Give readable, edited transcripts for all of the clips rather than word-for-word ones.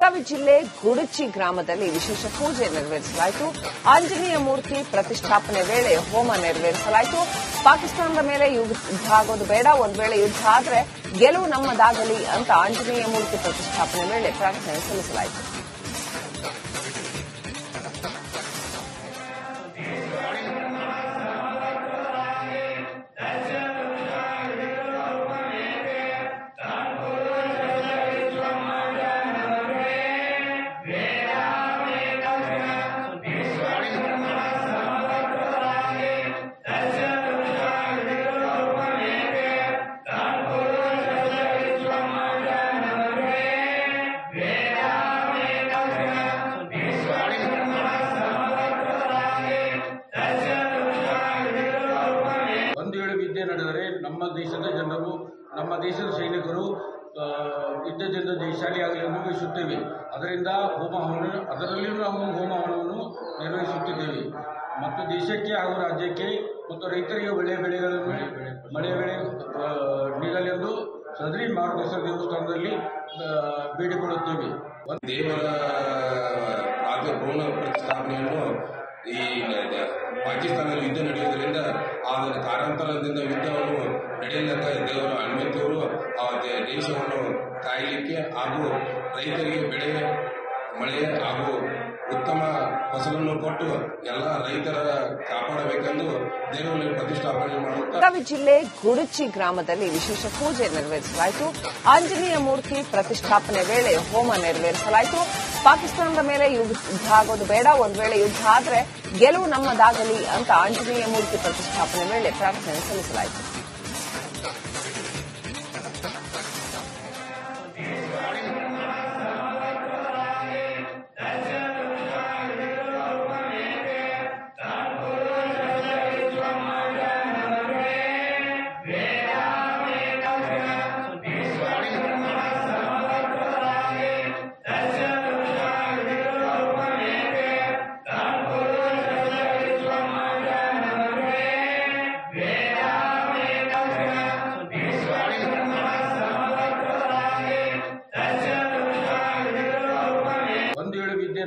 ಬೆಳಗಾವಿ ಜಿಲ್ಲೆ ಗುಡಚಿ ಗ್ರಾಮದಲ್ಲಿ ವಿಶೇಷ ಪೂಜೆ ನೆರವೇರಿಸಲಾಯಿತು. ಆಂಜನೇಯ ಮೂರ್ತಿ ಪ್ರತಿಷ್ಠಾಪನೆ ವೇಳೆ ಹೋಮ ನೆರವೇರಿಸಲಾಯಿತು. ಪಾಕಿಸ್ತಾನದ ಮೇಲೆ ಯುದ್ಧ ಆಗೋದು ಬೇಡ, ಒಂದು ವೇಳೆ ಯುದ್ಧ ಆದರೆ ಗೆಲುವು ನಮ್ಮದಾಗಲಿ ಅಂತ ಆಂಜನೇಯ ಮೂರ್ತಿ ಪ್ರತಿಷ್ಠಾಪನೆ ವೇಳೆ ಪ್ರಾರ್ಥನೆ ಸಲ್ಲಿಸಲಾಯಿತು. ನಡೆದರೆ ನಮ್ಮ ದೇಶದ ಜನರು, ನಮ್ಮ ದೇಶದ ಸೈನಿಕರು ಯುದ್ಧದಿಂದ ಜಯಶಾಲಿಯಾಗಲಿ ಎಂದು ಬಯಸುತ್ತೇವೆ. ಅದರಲ್ಲಿಯೂ ನಾವು ಹೋಮ ಹವನವನ್ನು ನಿರ್ವಹಿಸುತ್ತಿದ್ದೇವೆ ಮತ್ತು ದೇಶಕ್ಕೆ ಹಾಗೂ ರಾಜ್ಯಕ್ಕೆ ಮತ್ತು ರೈತರಿಗೆ ಒಳ್ಳೆಯ ಬೆಳೆಗಳನ್ನು ಮಳೆಯ ಬೆಳೆ ನೀಡಲೆಂದು ಸದರಿ ಮಾರ್ಗೇಶ್ವರ ದೇವಸ್ಥಾನದಲ್ಲಿ ಬೇಡಿಕೊಳ್ಳುತ್ತೇವೆ. ದೇವರ ಭವನ ಪ್ರತಿಷ್ಠಾಪನೆಯನ್ನು ಈ ಪಾಕಿಸ್ತಾನದಲ್ಲಿ ಯುದ್ಧ ನಡೆಯುವುದರಿಂದ ಆ ಕಾರಣಾಂತರದಿಂದ ಯುದ್ಧವನ್ನು ನಡೆಯಲಿಕ್ಕೆ ದೇವರ ಅನುಮತಿಯವರು ಆ ದೇಶವನ್ನು ಕಾಯಲಿಕ್ಕೆ ಹಾಗೂ ರೈತರಿಗೆ ಬೆಳೆ ಮಳೆ ಹಾಗೂ ಉತ್ತಮ ಫಸಲನ್ನು ಕೊಟ್ಟು ಎಲ್ಲ ರೈತರ ಕಾಪಾಡಬೇಕೆಂದು ದೇವರಲ್ಲಿ ಪ್ರತಿಷ್ಠಾಪನೆ ಮಾಡುತ್ತಾರೆ. ಬೆಳಗಾವಿ ಜಿಲ್ಲೆ ಗುಡಚಿ ಗ್ರಾಮದಲ್ಲಿ ವಿಶೇಷ ಪೂಜೆ ನೆರವೇರಿಸಲಾಯಿತು. ಆಂಜನೇಯ ಮೂರ್ತಿ ಪ್ರತಿಷ್ಠಾಪನೆ ವೇಳೆ ಹೋಮ ನೆರವೇರಿಸಲಾಯಿತು. ಪಾಕಿಸ್ತಾನದ ಮೇಲೆ ಯುದ್ಧ ಆಗೋದು ಬೇಡ, ಒಂದು ವೇಳೆ ಯುದ್ಧ ಆದರೆ ಗೆಲುವು ನಮ್ಮದಾಗಲಿ ಅಂತ ಆಂಜನೇಯ ಮೂರ್ತಿ ಪ್ರತಿಷ್ಠಾಪನೆ ವೇಳೆ ಪ್ರಾರ್ಥನೆ ಸಲ್ಲಿಸಲಾಯಿತು.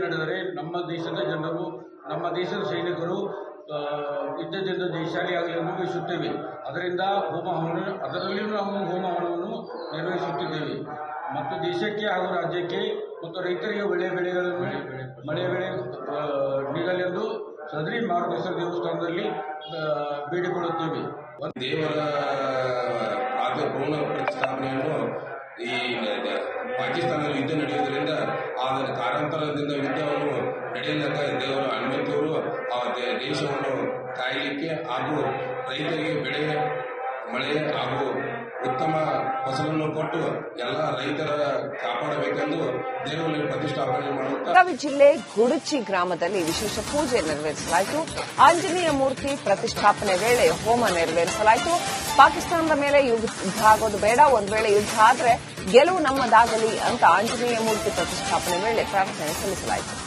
ನಡೆದರೆ ನಮ್ಮ ದೇಶದ ಜನರು, ನಮ್ಮ ದೇಶದ ಸೈನಿಕರು ಯುದ್ಧದಿಂದ ಜಯಶಾಲಿಯಾಗಲಿ ಎಂದು ಬಯಸುತ್ತೇವೆ. ಅದರಲ್ಲಿಯೂ ನಾವು ಹೋಮ ಹವನವನ್ನು ನಿರ್ವಹಿಸುತ್ತಿದ್ದೇವೆ ಮತ್ತು ದೇಶಕ್ಕೆ ಹಾಗೂ ರಾಜ್ಯಕ್ಕೆ ಮತ್ತು ರೈತರಿಗೆ ಒಳ್ಳೆಯ ಬೆಳೆಗಳನ್ನು ಮಳೆಯ ಬೆಳೆ ನೀಡಲೆಂದು ಸದರಿ ಮಾರ್ಗೇಶ್ವರ ದೇವಸ್ಥಾನದಲ್ಲಿ ಬೇಡಿಕೊಳ್ಳುತ್ತೇವೆ. ದೇವರ ಭವನ ಪ್ರತಿಷ್ಠಾಪನೆಯನ್ನು ಈ ಪಾಕಿಸ್ತಾನದಲ್ಲಿ ಯುದ್ಧ ನಡೆಯುವುದರಿಂದ ಆ ಕಾರಣಾಂತರದಿಂದ ಯುದ್ಧವನ್ನು ನಡೆಯಲಿಕ್ಕೆ ದೇವರ ಅನುಮತಿಯವರು ಆ ದೇಶವನ್ನು ಕಾಯಲಿಕ್ಕೆ ಹಾಗೂ ರೈತರಿಗೆ ಬೆಳೆ ಮಳೆ ಹಾಗೂ ಉತ್ತಮ ಫಸಲನ್ನು ಕೊಟ್ಟು ಎಲ್ಲ ರೈತರ ಕಾಪಾಡಬೇಕೆಂದು ದೇವರಲ್ಲಿ ಪ್ರತಿಷ್ಠಾಪನೆ ಮಾಡುತ್ತಾರೆ. ಬೆಳಗಾವಿ ಜಿಲ್ಲೆ ಗುಡಚಿ ಗ್ರಾಮದಲ್ಲಿ ವಿಶೇಷ ಪೂಜೆ ನೆರವೇರಿಸಲಾಯಿತು. ಆಂಜನೇಯ ಮೂರ್ತಿ ಪ್ರತಿಷ್ಠಾಪನೆ ವೇಳೆ ಹೋಮ ನೆರವೇರಿಸಲಾಯಿತು. ಪಾಕಿಸ್ತಾನದ ಮೇಲೆ ಯುದ್ಧ ಆಗೋದು ಬೇಡ, ಒಂದು ವೇಳೆ ಯುದ್ಧ ಆದರೆ ಗೆಲುವು ನಮ್ಮದಾಗಲಿ ಅಂತ ಆಂಜನೇಯ ಮೂರ್ತಿ ಪ್ರತಿಷ್ಠಾಪನೆ ವೇಳೆ ಪ್ರಾರ್ಥನೆ ಸಲ್ಲಿಸಲಾಯಿತು.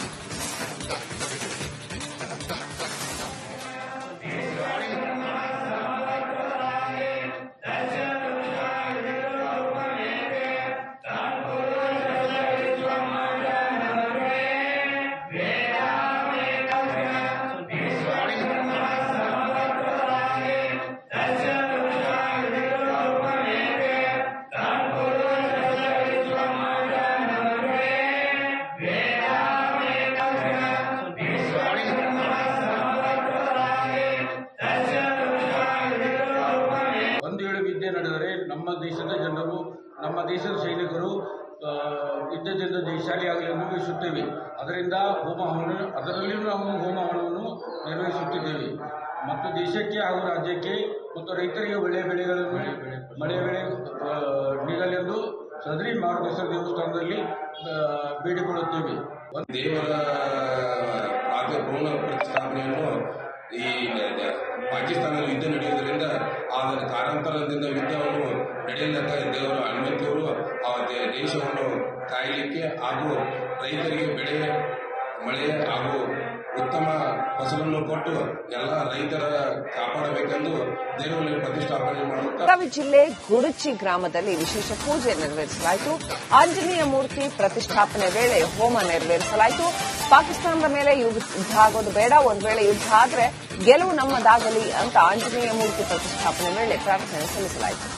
ನಡೆದರೆ ನಮ್ಮ ದೇಶದ ಜನರು, ನಮ್ಮ ದೇಶದ ಸೈನಿಕರು ಯುದ್ಧದಿಂದ ಜಯಶಾಲಿಯಾಗಲಿ ಎಂದು ಬಯಸುತ್ತೇವೆ. ಅದರಲ್ಲಿಯೂ ನಾವು ಹೋಮ ಹವನವನ್ನು ನಿರ್ವಹಿಸುತ್ತಿದ್ದೇವೆ ಮತ್ತು ದೇಶಕ್ಕೆ ಹಾಗೂ ರಾಜ್ಯಕ್ಕೆ ಮತ್ತು ರೈತರಿಗೆ ಒಳ್ಳೆಯ ಬೆಳೆಗಳನ್ನು ಮಳೆಯ ಬೆಳೆ ನೀಡಲೆಂದು ಸದರಿ ಮಾರ್ಗೇಶ್ವರ ದೇವಸ್ಥಾನದಲ್ಲಿ ಬೇಡಿಕೊಳ್ಳುತ್ತೇವೆ. ದೇವರ ಭವನ ಪ್ರತಿಷ್ಠಾಪನೆಯನ್ನು ಈ ಪಾಕಿಸ್ತಾನದಲ್ಲಿ ಯುದ್ಧ ನಡೆಯುವುದರಿಂದ ಆ ಕಾರಣಾಂತರದಿಂದ ಯುದ್ಧವನ್ನು ನಡೆಯಲಿಕ್ಕೆ ದೇವರ ಅನುಮತಿಯವರು ಆ ದೇಶವನ್ನು ಕಾಯಲಿಕ್ಕೆ ಹಾಗೂ ರೈತರಿಗೆ ಬೆಳೆ ಮಳೆ ಹಾಗೂ ಉತ್ತಮ ಫಸಲನ್ನು ಕೊಟ್ಟು ಎಲ್ಲ ರೈತರ ಕಾಪಾಡಬೇಕೆಂದು ದೇವರಲ್ಲಿ ಪ್ರತಿಷ್ಠಾಪನೆ ಮಾಡುತ್ತಾ ಬೆಳಗಾವಿ ಜಿಲ್ಲೆ ಗುಡಚಿ ಗ್ರಾಮದಲ್ಲಿ ವಿಶೇಷ ಪೂಜೆ ನೆರವೇರಿಸಲಾಯಿತು. ಆಂಜನೇಯ ಮೂರ್ತಿ ಪ್ರತಿಷ್ಠಾಪನೆ ವೇಳೆ ಹೋಮ ನೆರವೇರಿಸಲಾಯಿತು. ಪಾಕಿಸ್ತಾನದ ಮೇಲೆ ಯುದ್ಧ ಆಗೋದು ಬೇಡ, ಒಂದು ವೇಳೆ ಯುದ್ಧ ಆದ್ರೆ ಗೆಲುವು ನಮ್ಮದಾಗಲಿ ಅಂತ ಆಂಜನೇಯ ಮೂರ್ತಿ ಪ್ರತಿಷ್ಠಾಪನೆ ವೇಳೆ ಪ್ರಾರ್ಥನೆ ಸಲ್ಲಿಸಲಾಯಿತು.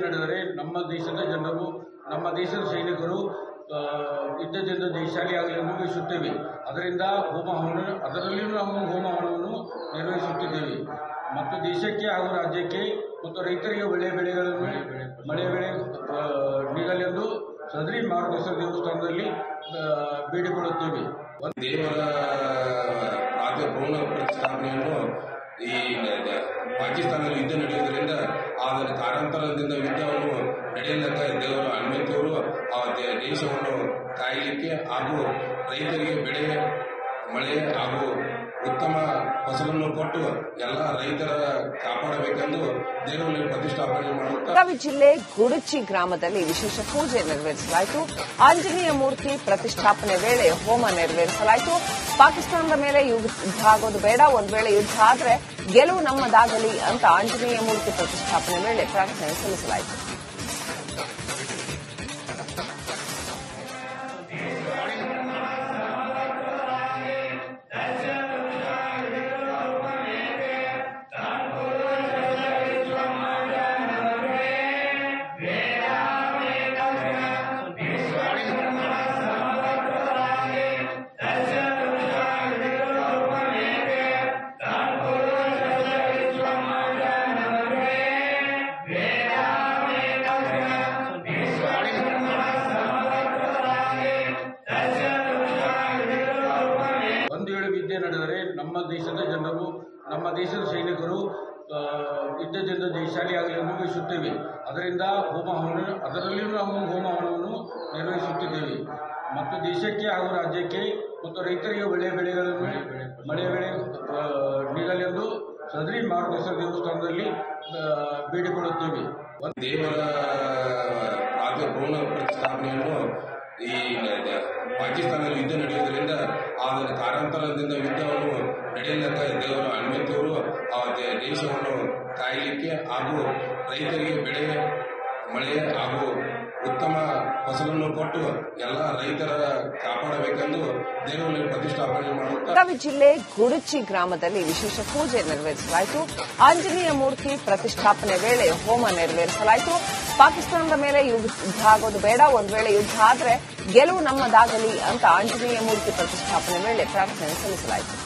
ನಡೆದರೆ ನಮ್ಮ ದೇಶದ ಜನರು, ನಮ್ಮ ದೇಶದ ಸೈನಿಕರು ಯುದ್ಧದಿಂದ ಜಯಶಾಲಿಯಾಗಲಿ ಎಂದು ಬಯಸುತ್ತೇವೆ. ಅದರಲ್ಲಿಯೂ ನಾವು ಹೋಮ ಹವನವನ್ನು ನಿರ್ವಹಿಸುತ್ತಿದ್ದೇವೆ ಮತ್ತು ದೇಶಕ್ಕೆ ಹಾಗೂ ರಾಜ್ಯಕ್ಕೆ ಮತ್ತು ರೈತರಿಗೆ ಒಳ್ಳೆಯ ಬೆಳೆಗಳನ್ನು ಮಳೆ ಬೆಳೆ ನೀಡಲೆಂದು ಸದರಿ ಮಾರ್ಗೇಶ್ವರ ದೇವಸ್ಥಾನದಲ್ಲಿ ಬೇಡಿಕೊಳ್ಳುತ್ತೇವೆ. ದೇವರ ಭವನ ಪ್ರತಿಷ್ಠಾಪನೆಯನ್ನು ಈ ಪಾಕಿಸ್ತಾನದಲ್ಲಿ ಯುದ್ಧ ನಡೆಯುವುದರಿಂದ ಅದರ ಕಾರಣಾಂತರದಿಂದ ಯುದ್ಧವನ್ನು ನಡೆಯಲಿಕ್ಕೆ ದೇವರು ಅನುಮತಿಯವರು ಆ ದೇಶವನ್ನು ಕಾಯಲಿಕ್ಕೆ ಹಾಗೂ ರೈತರಿಗೆ ಬೆಳೆ ಮಳೆ ಹಾಗೂ ಉತ್ತಮ ಫಸಲನ್ನು ಕೊಟ್ಟು ಎಲ್ಲ ರೈತರ ಕಾಪಾಡಬೇಕೆಂದು ದೇವರಲ್ಲಿ ಪ್ರತಿಷ್ಠಾಪನೆ ಮಾಡುತ್ತಾ ಬೆಳಗಾವಿ ಜಿಲ್ಲೆ ಗುಡಚಿ ಗ್ರಾಮದಲ್ಲಿ ವಿಶೇಷ ಪೂಜೆ ನೆರವೇರಿಸಲಾಯಿತು. ಆಂಜನೇಯ ಮೂರ್ತಿ ಪ್ರತಿಷ್ಠಾಪನೆ ವೇಳೆ ಹೋಮ ನೆರವೇರಿಸಲಾಯಿತು. ಪಾಕಿಸ್ತಾನದ ಮೇಲೆ ಯುದ್ಧ ಆಗೋದು ಬೇಡ, ಒಂದು ವೇಳೆ ಯುದ್ಧ ಆದ್ರೆ ಗೆಲುವು ನಮ್ಮದಾಗಲಿ ಅಂತ ಆಂಜನೇಯ ಮೂರ್ತಿ ಪ್ರತಿಷ್ಠಾಪನೆ ವೇಳೆ ಪ್ರಾರ್ಥನೆ ಸಲ್ಲಿಸಲಾಯಿತು. ನಡೆದರೆ ನಮ್ಮ ದೇಶದ ಜನರು, ನಮ್ಮ ದೇಶದ ಸೈನಿಕರು ಯುದ್ಧದಿಂದ ಜಯಶಾಲಿಯಾಗಲಿ ಎಂದು ಬಯಸುತ್ತೇವೆ. ಅದರಲ್ಲಿಯೂ ನಾವು ಹೋಮ ಹವನವನ್ನು ನಿರ್ವಹಿಸುತ್ತಿದ್ದೇವೆ ಮತ್ತು ದೇಶಕ್ಕೆ ಹಾಗೂ ರಾಜ್ಯಕ್ಕೆ ಮತ್ತು ರೈತರಿಗೆ ಒಳ್ಳೆಯ ಬೆಳೆಗಳನ್ನು ಮಳೆ ಬೆಳೆ ನೀಡಲೆಂದು ಸದರಿ ಮಾರ್ಗೇಶ್ವರ ದೇವಸ್ಥಾನದಲ್ಲಿ ಬೇಡಿಕೊಳ್ಳುತ್ತೇವೆ. ದೇವರ ಭವನ ಪ್ರತಿಷ್ಠಾಪನೆಯನ್ನು ಈ ಪಾಕಿಸ್ತಾನದಲ್ಲಿ ಯುದ್ಧ ನಡೆಯುವುದರಿಂದ ಅದರ ಕಾರಣಾಂತರದಿಂದ ಯುದ್ಧವನ್ನು ನಡೆಯಲಿಕ್ಕೆ ದೇವರ ಅನುಮತಿಯವರು ಆ ದೇಶವನ್ನು ಕಾಯಲಿಕ್ಕೆ ಹಾಗೂ ರೈತರಿಗೆ ಬೆಳೆ ಮಳೆ ಹಾಗೂ ಉತ್ತಮ ಫಸಲನ್ನು ಕೊಟ್ಟು ಎಲ್ಲ ರೈತರ ಕಾಪಾಡಬೇಕೆಂದು ದೇವರಲ್ಲಿ ಪ್ರತಿಷ್ಠಾಪನೆ ಮಾಡುತ್ತಾ ಬೆಳಗಾವಿ ಜಿಲ್ಲೆ ಗುಡಚಿ ಗ್ರಾಮದಲ್ಲಿ ವಿಶೇಷ ಪೂಜೆ ನೆರವೇರಿಸಲಾಯಿತು. ಆಂಜನೇಯ ಮೂರ್ತಿ ಪ್ರತಿಷ್ಠಾಪನೆ ವೇಳೆ ಹೋಮ ನೆರವೇರಿಸಲಾಯಿತು. ಪಾಕಿಸ್ತಾನದ ಮೇಲೆ ಯುದ್ಧ ಆಗೋದು ಬೇಡ, ಒಂದು ವೇಳೆ ಯುದ್ಧ ಆದ್ರೆ ಗೆಲುವು ನಮ್ಮದಾಗಲಿ ಅಂತ ಆಂಜನೇಯ ಮೂರ್ತಿ ಪ್ರತಿಷ್ಠಾಪನೆ ವೇಳೆ ಪ್ರಾರ್ಥನೆ ಸಲ್ಲಿಸಲಾಯಿತು.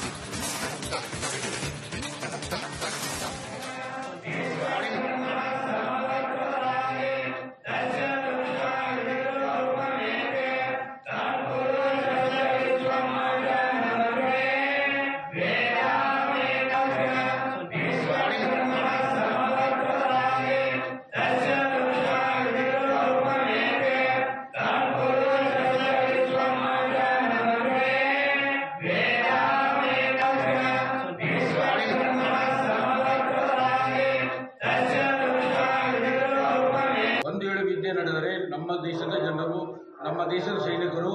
ನಡೆದರೆ ನಮ್ಮ ದೇಶದ ಜನರು, ನಮ್ಮ ದೇಶದ ಸೈನಿಕರು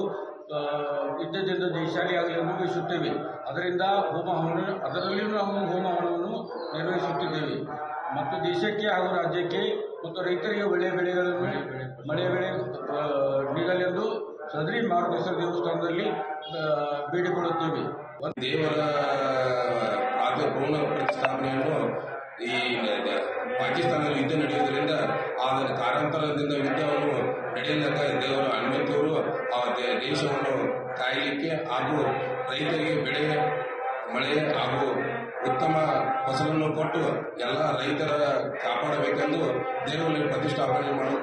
ಯುದ್ಧದಿಂದ ಜಯಶಾಲಿಯಾಗಲಿ ಎಂದು ಬಯಸುತ್ತೇವೆ. ಅದರಲ್ಲಿಯೂ ನಾವು ಹೋಮ ಹವನವನ್ನು ನಿರ್ವಹಿಸುತ್ತಿದ್ದೇವೆ ಮತ್ತು ದೇಶಕ್ಕೆ ಹಾಗೂ ರಾಜ್ಯಕ್ಕೆ ಮತ್ತು ರೈತರಿಗೆ ಒಳ್ಳೆಯ ಬೆಳೆಗಳನ್ನು ಮಳೆ ಬೆಳೆ ನೀಡಲೆಂದು ಸದರಿ ಮಾರ್ಗೇಶ್ವರ ದೇವಸ್ಥಾನದಲ್ಲಿ ಬೇಡಿಕೊಳ್ಳುತ್ತೇವೆ. ದೇವರ ಭವನ ಪ್ರತಿಷ್ಠಾಪನೆಯನ್ನು ಈ ಪಾಕಿಸ್ತಾನದಲ್ಲಿ ಯುದ್ಧ ನಡೆಯುವುದರಿಂದ ಅದರ ಕಾರಣಾಂತರದಿಂದ ಯುದ್ಧವನ್ನು ನಡೆಯಲಿಕ್ಕೆ ದೇವರ ಅನುಮತಿಯವರು ಆ ದೇಶವನ್ನು ಕಾಯಲಿಕ್ಕೆ ಹಾಗೂ ರೈತರಿಗೆ ಬೆಳೆ ಮಳೆ ಹಾಗೂ ಉತ್ತಮ ಫಸಲನ್ನು ಕೊಟ್ಟು ಎಲ್ಲ ರೈತರ ಕಾಪಾಡಬೇಕೆಂದು ದೇವರಲ್ಲಿ ಪ್ರತಿಷ್ಠಾಪನೆ ಮಾಡುವ